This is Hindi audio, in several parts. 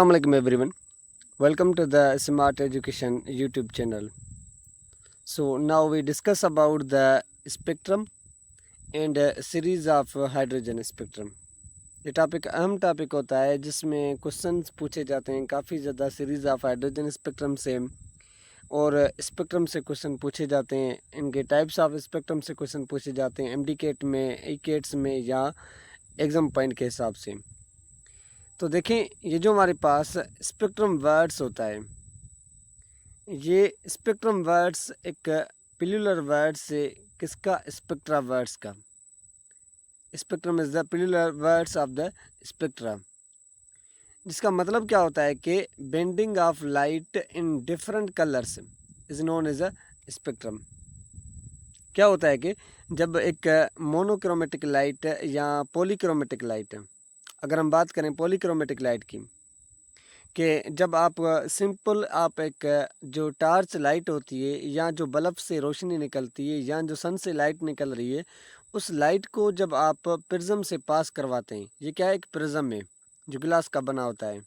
Assalamualaikum everyone. Welcome to the Smart Education YouTube channel. So now we discuss about the spectrum and series of hydrogen spectrum. ये टॉपिक अहम टॉपिक होता है जिसमें क्वेश्चंस पूछे जाते हैं काफ़ी ज़्यादा सीरीज़ ऑफ हाइड्रोजन स्पेक्ट्रम से और स्पेक्ट्रम से क्वेश्चन पूछे जाते हैं। इनके टाइप्स ऑफ स्पेक्ट्रम से क्वेश्चन पूछे जाते हैं एमडीकेट में, ईकेट्स में या एग्जाम पॉइंट के हिसाब से। तो देखें ये जो हमारे पास स्पेक्ट्रम वर्ड्स होता है, ये स्पेक्ट्रम वर्ड्स एक पिलुलर वर्ड से किसका, स्पेक्ट्रा वर्ड्स का। Spectrum is the plural words of the spectra, जिसका मतलब क्या होता है कि bending of light in different colours is known as a spectrum. क्या होता है कि जब एक मोनोक्रोमेटिक लाइट या पॉलीक्रोमेटिक लाइट, अगर हम बात करें पॉलीक्रोमेटिक लाइट की, कि जब आप सिंपल आप एक जो टार्च लाइट होती है या जो बल्ब से रोशनी निकलती है या जो सन से लाइट निकल रही है, उस लाइट को जब आप प्रिज्म से पास करवाते हैं, ये क्या है, एक प्रिज्म है जो गिलास का बना होता है।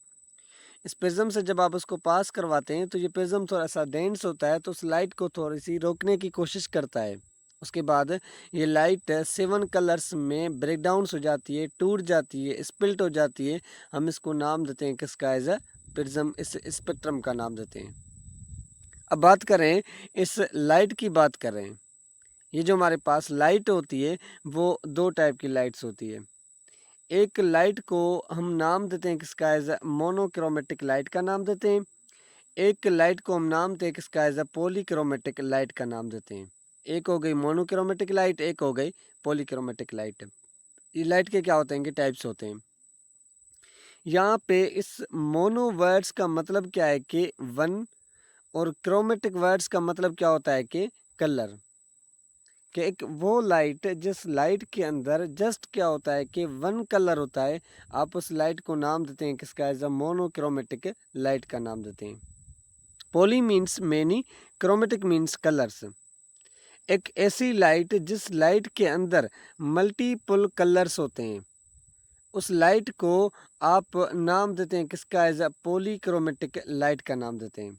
इस प्रिज्म से जब आप उसको पास करवाते हैं तो ये प्रिज्म थोड़ा सा डेंस होता है, तो उस लाइट को थोड़ी सी रोकने की कोशिश करता है। उसके बाद ये लाइट 7 कलर्स में ब्रेक डाउन हो जाती है, टूट जाती है, स्पिल्ट हो जाती है। हम इसको नाम देते हैं किसका, एज अ प्रिज्म, इस स्पेक्ट्रम का नाम देते हैं। अब बात करें इस लाइट की, बात करें ये जो हमारे पास लाइट होती है वो दो टाइप की लाइट्स होती है। एक लाइट को हम नाम देते हैं किसका, एज अ मोनोक्रोमेटिक लाइट का नाम देते हैं। एक लाइट को हम नाम देते हैं किसका, एज अ पॉलीक्रोमेटिक लाइट का नाम देते हैं। एक हो गई मोनोक्रोमेटिक लाइट, एक हो गई पॉलीक्रोमेटिक लाइट। ये लाइट के क्या होते हैं कि टाइप्स होते हैं। यहाँ पे इस मोनो वर्ड्स का मतलब क्या है कि वन, और क्रोमेटिक वर्ड्स का मतलब क्या होता है कि कलर। कि एक वो लाइट जिस लाइट के अंदर जस्ट क्या होता है कि वन कलर होता है, आप उस लाइट को नाम देते हैं किसका, एज अ मोनोक्रोमेटिक लाइट का नाम देते हैं। Poly means many, chromatic means colours. एक ऐसी लाइट जिस लाइट के अंदर मल्टीपल कलर्स होते हैं, उस लाइट को आप नाम देते हैं किसका, एज अ पॉलीक्रोमेटिक लाइट का नाम देते हैं।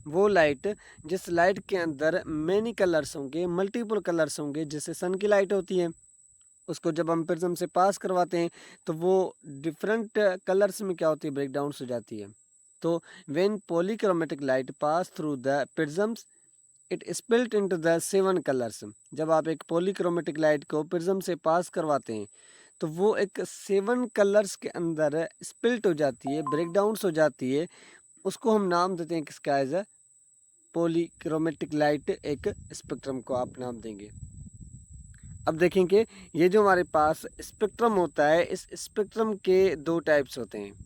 वो लाइट जिस लाइट के अंदर मैनी कलर्स होंगे, मल्टीपल कलर्स होंगे, जैसे सन की लाइट होती है, उसको जब हम प्रिज्म से पास करवाते हैं तो वो डिफरेंट कलर्स में क्या होती है, ब्रेक डाउन हो जाती है। तो when polychromatic light pass through the prisms it spilt into the 7 colours. जब आप एक पॉलीक्रोमेटिक लाइट को प्रिज्म से पास करवाते हैं तो वो एक 7 कलर्स के अंदर स्पिल्ट हो जाती है, ब्रेक डाउन हो जाती है। उसको हम नाम देते हैं किसका, एज अ पॉलीक्रोमेटिक लाइट, एक स्पेक्ट्रम को आप नाम देंगे। अब देखेंगे ये जो हमारे पास स्पेक्ट्रम होता है, इस स्पेक्ट्रम के दो टाइप्स होते हैं।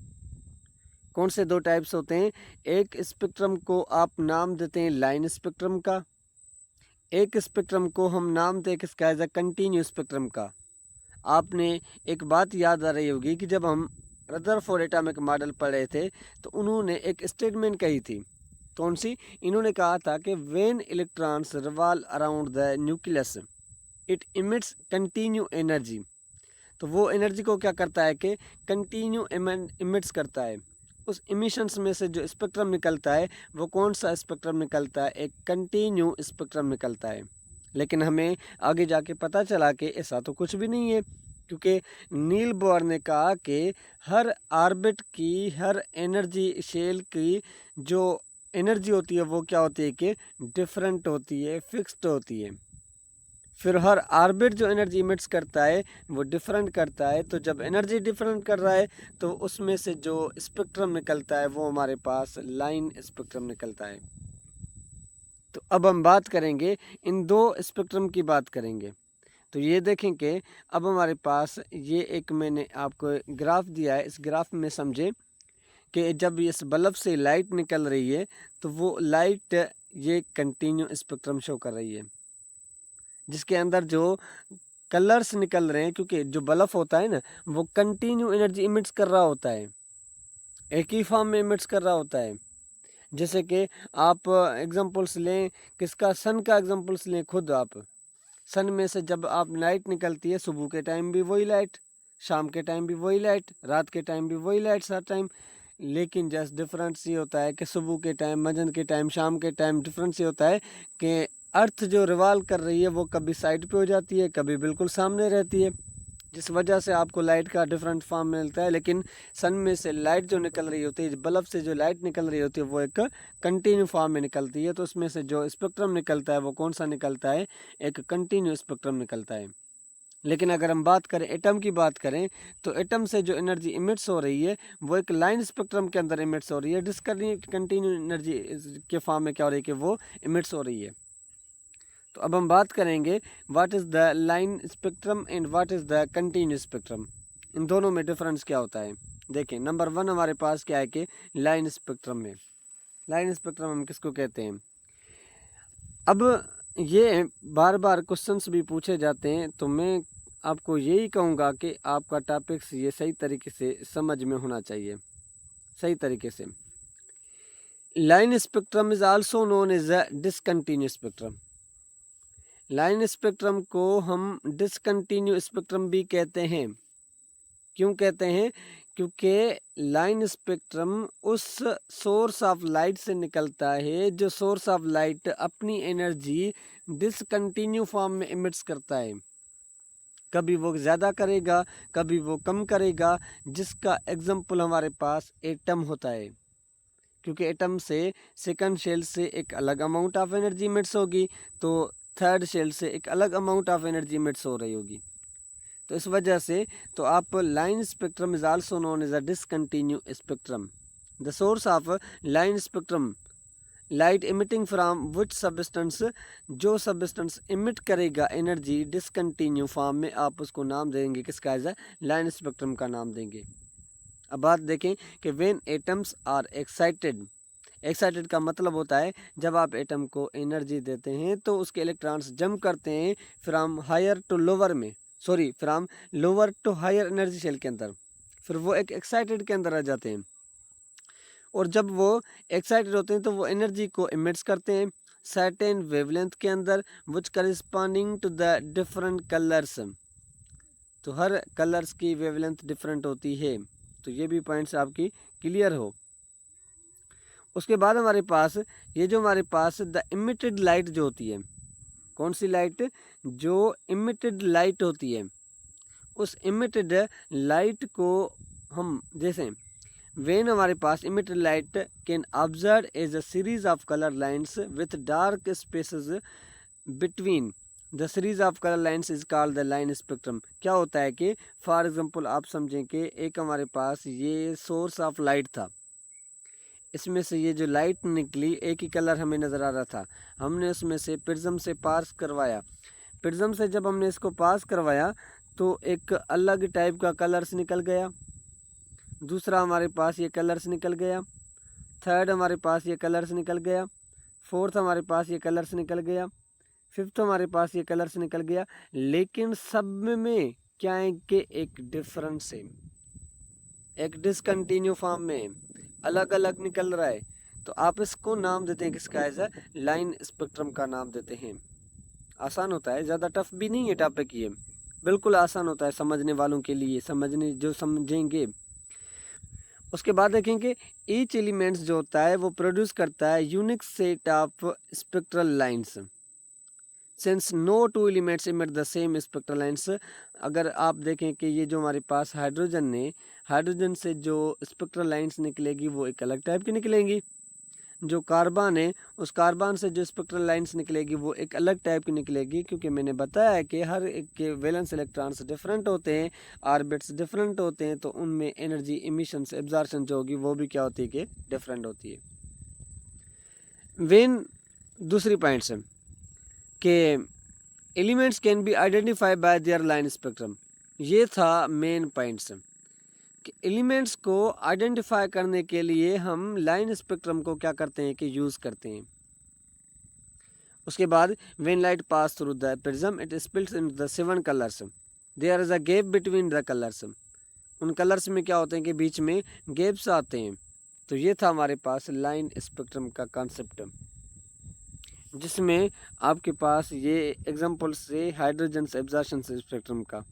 कौन से दो टाइप्स होते हैं, एक स्पेक्ट्रम को आप नाम देते हैं लाइन स्पेक्ट्रम का, एक स्पेक्ट्रम को हम नाम दें किसका, एज अ कंटिन्यू स्पेक्ट्रम का। आपने एक बात याद आ रही होगी कि जब हम रदरफोर्ड एटॉमिक मॉडल पढ़ रहे थे तो उन्होंने एक स्टेटमेंट कही थी। कौन सी, इन्होंने कहा था कि when electrons revolve around the nucleus it emits continue energy. तो वो एनर्जी को क्या करता है कि कंटिन्यू इमिट्स करता है। उस इमिशंस में से जो स्पेक्ट्रम निकलता है वो कौन सा स्पेक्ट्रम निकलता है, एक कंटिन्यू स्पेक्ट्रम निकलता है। लेकिन हमें आगे जाके पता चला कि ऐसा तो कुछ भी नहीं है, क्योंकि नील बोर ने कहा कि हर ऑर्बिट की, हर एनर्जी शेल की जो एनर्जी होती है वो क्या होती है कि डिफरेंट होती है, फिक्स्ड होती है। फिर हर ऑर्बिट जो एनर्जी इमिट्स करता है वो डिफरेंट करता है। तो जब एनर्जी डिफरेंट कर रहा है तो उसमें से जो स्पेक्ट्रम निकलता है वो हमारे पास लाइन स्पेक्ट्रम निकलता है। तो अब हम बात करेंगे इन दो स्पेक्ट्रम की बात करेंगे। तो ये देखें कि अब हमारे पास ये एक मैंने आपको ग्राफ दिया है, इस ग्राफ में समझे कि जब इस बल्ब से लाइट निकल रही है तो वो लाइट ये कंटिन्यू स्पेक्ट्रम शो कर रही है, जिसके अंदर जो कलर्स निकल रहे हैं, क्योंकि जो बल्ब होता है ना वो कंटिन्यू एनर्जी इमिट्स कर रहा होता है, एक ही फॉर्म में इमिट्स कर रहा होता है। जैसे कि आप एग्जांपल्स लें किसका, सन का एग्जांपल्स लें खुद आप। सन में से जब आप लाइट निकलती है, सुबह के टाइम भी वही लाइट, शाम के टाइम भी वही लाइट, रात के टाइम भी वही लाइट, हर टाइम लेकिन जस्ट डिफरेंस ये होता है कि सुबह के टाइम, मजन के टाइम, शाम के टाइम डिफरेंस ये होता है कि अर्थ जो रिवॉल्व कर रही है वो कभी साइड पे हो जाती है, कभी बिल्कुल सामने रहती है, जिस वजह से आपको लाइट का डिफरेंट फॉर्म मिलता है। लेकिन सन में से लाइट जो निकल रही होती है, बल्ब से जो लाइट निकल रही होती है, वो एक कंटिन्यू फॉर्म में निकलती है। तो उसमें से जो स्पेक्ट्रम निकलता है वो कौन सा निकलता है? एक कंटिन्यू स्पेक्ट्रम निकलता है। लेकिन अगर हम बात करें एटम की बात करें, तो एटम से जो एनर्जी इमिट्स हो रही है वो एक लाइन स्पेक्ट्रम के अंदर इमिट्स हो रही है। डिसकंटिन्यू एनर्जी के फॉर्म में क्या हो रही है कि वो इमिट्स हो रही है। तो अब हम बात करेंगे what is the line spectrum and what is the continue spectrum. इन दोनों में डिफरेंस क्या होता है? देखें, नंबर 1 हमारे पास क्या है कि लाइन स्पेक्ट्रम में, लाइन स्पेक्ट्रम हम किसको कहते हैं? अब ये बार बार क्वेश्चंस भी पूछे जाते हैं, तो मैं आपको यही कहूँगा कि आपका टॉपिक्स ये सही तरीके से समझ में होना चाहिए, सही तरीके से। Line spectrum is also known as a discontinue spectrum. Line spectrum को हम डिसकंटिन्यू स्पेक्ट्रम भी कहते हैं। क्यों कहते हैं? क्योंकि लाइन स्पेक्ट्रम उस सोर्स ऑफ लाइट से निकलता है जो सोर्स ऑफ लाइट अपनी एनर्जी डिसकंटिन्यू फॉर्म में इमिट्स करता है। कभी वो ज़्यादा करेगा, कभी वो कम करेगा, जिसका एग्जाम्पल हमारे पास एटम होता है। क्योंकि एटम से सेकंड शेल से एक अलग अमाउंट ऑफ एनर्जी इमिट्स होगी, तो थर्ड शेल से एक अलग अमाउंट ऑफ एनर्जी इमिट्स हो रही होगी। तो इस वजह से तो आप line spectrum is also known as a discontinue spectrum. The source of line spectrum light emitting from which substance, जो सब्सटेंस इमिट करेगा एनर्जी डिसकंटिन्यू फॉर्म में, आप उसको नाम देंगे किसका? एज अ लाइन स्पेक्ट्रम का नाम देंगे। अब बात देखें कि when atoms are excited, excited का मतलब होता है जब आप एटम को एनर्जी देते हैं तो उसके इलेक्ट्रॉन्स जंप करते हैं फ्रॉम हायर टू लोअर में, sorry from lower to higher energy shell के अंदर, फिर वो एक एक्साइटेड के अंदर आ जाते हैं। और जब वो एक्साइटेड होते हैं तो वो एनर्जी को इमिट्स करते हैं सर्टेन वेवलेंथ के अंदर, which corresponding to the different colours. तो हर कलर्स की वेवलेंथ डिफरेंट होती है। तो ये भी पॉइंट्स आपकी क्लियर हो। उसके बाद हमारे पास ये जो हमारे पास द इमिटेड लाइट जो होती है, कौन सी लाइट? जो इमिटेड लाइट होती है, उस इमिटेड लाइट को हम जैसे वेन हमारे पास emitted light can observe as a series of colour lines with dark spaces between, the series of colour lines is called the line spectrum. क्या होता है कि फॉर एग्जांपल आप समझें कि एक हमारे पास ये सोर्स ऑफ लाइट था, इसमें से ये जो लाइट निकली एक ही कलर हमें नज़र आ रहा था, हमने उसमें से प्रिज्म से पास करवाया, प्रिज्म से जब हमने इसको पास करवाया तो एक अलग टाइप का कलर्स निकल गया, दूसरा हमारे पास ये कलर्स निकल गया, थर्ड हमारे पास ये कलर्स निकल गया, फोर्थ हमारे पास ये कलर्स निकल गया, फिफ्थ हमारे पास ये कलर्स निकल गया। लेकिन सब में क्या है कि एक डिफरेंस है, एक डिसकंटिन्यू फॉर्म में अलग अलग निकल रहा है। तो आप इसको नाम देते हैं किसका? एज अ लाइन स्पेक्ट्रम का नाम देते हैं। आसान होता है, ज़्यादा टफ भी नहीं है टॉपिक, ये बिल्कुल आसान होता है समझने वालों के लिए, समझने जो समझेंगे। उसके बाद देखेंगे ईच एलिमेंट्स जो होता है वो प्रोड्यूस करता है unique set of spectral lines, since no two elements emit the same spectral lines. अगर आप देखें कि ये जो हमारे पास हाइड्रोजन ने, हाइड्रोजन से जो स्पेक्ट्रल लाइंस निकलेगी वो एक अलग टाइप की निकलेंगी, जो कार्बन है उस कार्बन से जो स्पेक्ट्रल लाइंस निकलेगी वो एक अलग टाइप की निकलेगी। क्योंकि मैंने बताया है कि हर एक के वैलेंस इलेक्ट्रॉन्स डिफरेंट होते हैं, ऑर्बिट्स डिफरेंट होते हैं, तो उनमें एनर्जी इमिशन से एब्जॉर्प्शन जो होगी वो भी क्या होती है कि डिफरेंट होती है। वेन दूसरी पॉइंट्स है कि elements can be identify bye there line spectrum. ये था मेन पॉइंट्स कि एलिमेंट्स को आइडेंटिफाई करने के लिए हम लाइन स्पेक्ट्रम को क्या करते हैं कि यूज़ करते हैं। उसके बाद when light pass through the prism it splits into the 7 colours, there is a gap between the colours. उन कलर्स में क्या होते हैं कि बीच में गैप्स आते हैं। तो ये था हमारे पास लाइन स्पेक्ट्रम का कॉन्सेप्ट, जिसमें आपके पास ये एग्जांपल से हाइड्रोजन से एब्जॉर्प्शन स्पेक्ट्रम का।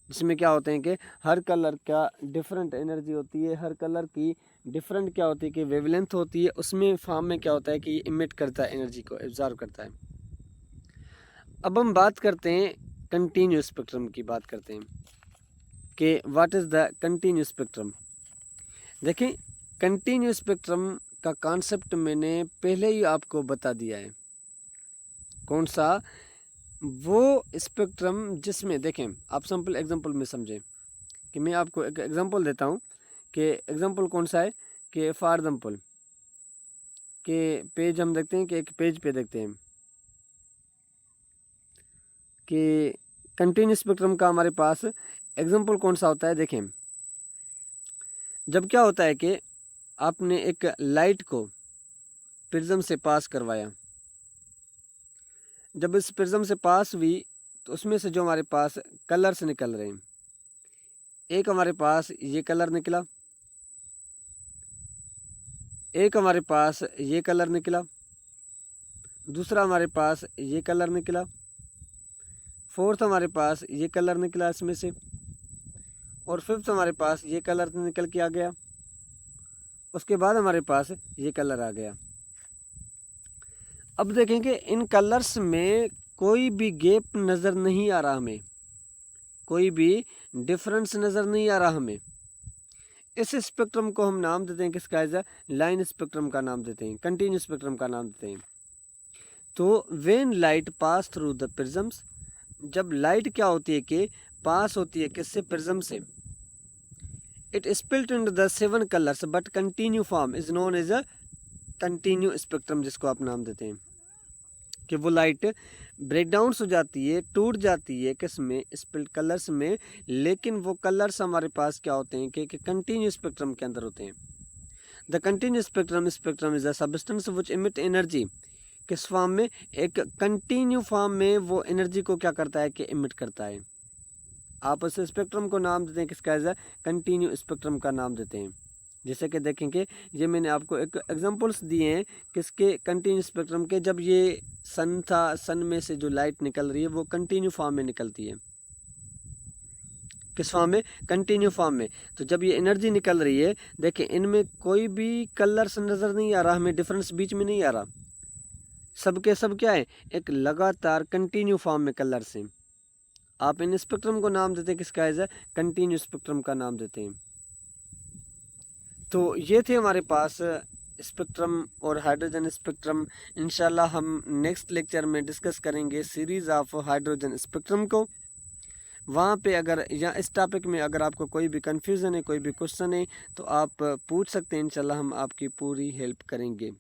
जिसमें क्या होते हैं कि हर कलर का डिफरेंट एनर्जी होती है, हर कलर की डिफरेंट क्या होती है कि वेवलेंथ होती है, उसमें फॉर्म में क्या होता है कि इमिट करता है, एनर्जी को एब्जॉर्व करता है। अब हम बात करते हैं कंटिन्यूस स्पेक्ट्रम की, बात करते हैं कि what is the continuous spectrum. देखिए, कंटिन्यूस स्पेक्ट्रम का कॉन्सेप्ट मैंने पहले ही आपको बता दिया है। कौन सा? वो स्पेक्ट्रम जिसमें, देखें आप सिंपल एग्जांपल में समझें कि मैं आपको एक एग्जांपल देता हूँ कि एग्जांपल कौन सा है कि फॉर एग्जांपल के पेज हम देखते हैं कि एक पेज पे देखते हैं कि कंटिन्यूस स्पेक्ट्रम का हमारे पास एग्जांपल कौन सा होता है। देखें, जब क्या होता है कि आपने एक लाइट को प्रिज्म से पास करवाया, जब इस प्रिज्म से पास हुई तो उसमें से जो हमारे पास कलर्स निकल रहे हैं, एक हमारे पास ये कलर निकला, एक हमारे पास ये कलर निकला, दूसरा हमारे पास ये कलर निकला, फोर्थ हमारे पास ये कलर निकला इसमें से, और फिफ्थ हमारे पास ये कलर निकल के आ गया, उसके बाद हमारे पास ये कलर आ गया। अब देखेंगे इन कलर्स में कोई भी गैप नज़र नहीं आ रहा हमें, कोई भी डिफरेंस नज़र नहीं आ रहा हमें। इस स्पेक्ट्रम को हम नाम देते हैं किसका? एज लाइन स्पेक्ट्रम का नाम देते हैं, कंटिन्यूस स्पेक्ट्रम का नाम देते हैं। तो when light pass through the prisms, जब लाइट क्या होती है कि पास होती है किससे? प्रिज्म से, it split into the 7 colours but continue form is known as a continue spectrum, जिसको आप नाम देते हैं कि वो लाइट ब्रेक डाउन हो जाती है, टूट जाती है किस में? स्प्लिट कलर्स में, लेकिन वो कलर्स हमारे पास क्या होते हैं कि कंटिन्यू स्पेक्ट्रम के अंदर होते हैं। The continue spectrum is a substance which emit energy, किस फॉर्म में? एक कंटिन्यू फॉर्म में वो एनर्जी को क्या करता है कि इमिट करता है। आप उस स्पेक्ट्रम को नाम देते हैं किसका? एज अ कंटिन्यू स्पेक्ट्रम का नाम देते हैं। जैसे कि देखेंगे, ये मैंने आपको एक एग्जांपल्स दिए हैं किसके? कंटिन्यू स्पेक्ट्रम के। जब ये सन था, सन में से जो लाइट निकल रही है वो कंटिन्यू फॉर्म में निकलती है। किस फॉर्म में? कंटिन्यू फॉर्म में। तो जब ये एनर्जी निकल रही है, देखिए इनमें कोई भी कलर्स नज़र नहीं आ रहा, हमें डिफरेंस बीच में नहीं आ रहा, सबके सब क्या है? एक लगातार कंटिन्यू फॉर्म में कलर्स हैं। आप इन स्पेक्ट्रम को नाम देते हैं किसका? एज अ कंटिन्यू स्पेक्ट्रम का नाम देते हैं। तो ये थे हमारे पास स्पेक्ट्रम और हाइड्रोजन स्पेक्ट्रम। इंशाल्लाह हम नेक्स्ट लेक्चर में डिस्कस करेंगे सीरीज़ ऑफ हाइड्रोजन स्पेक्ट्रम को। वहाँ पे अगर या इस टॉपिक में अगर आपको कोई भी कन्फ्यूज़न है, कोई भी क्वेश्चन है, तो आप पूछ सकते हैं। इंशाल्लाह हम आपकी पूरी हेल्प करेंगे।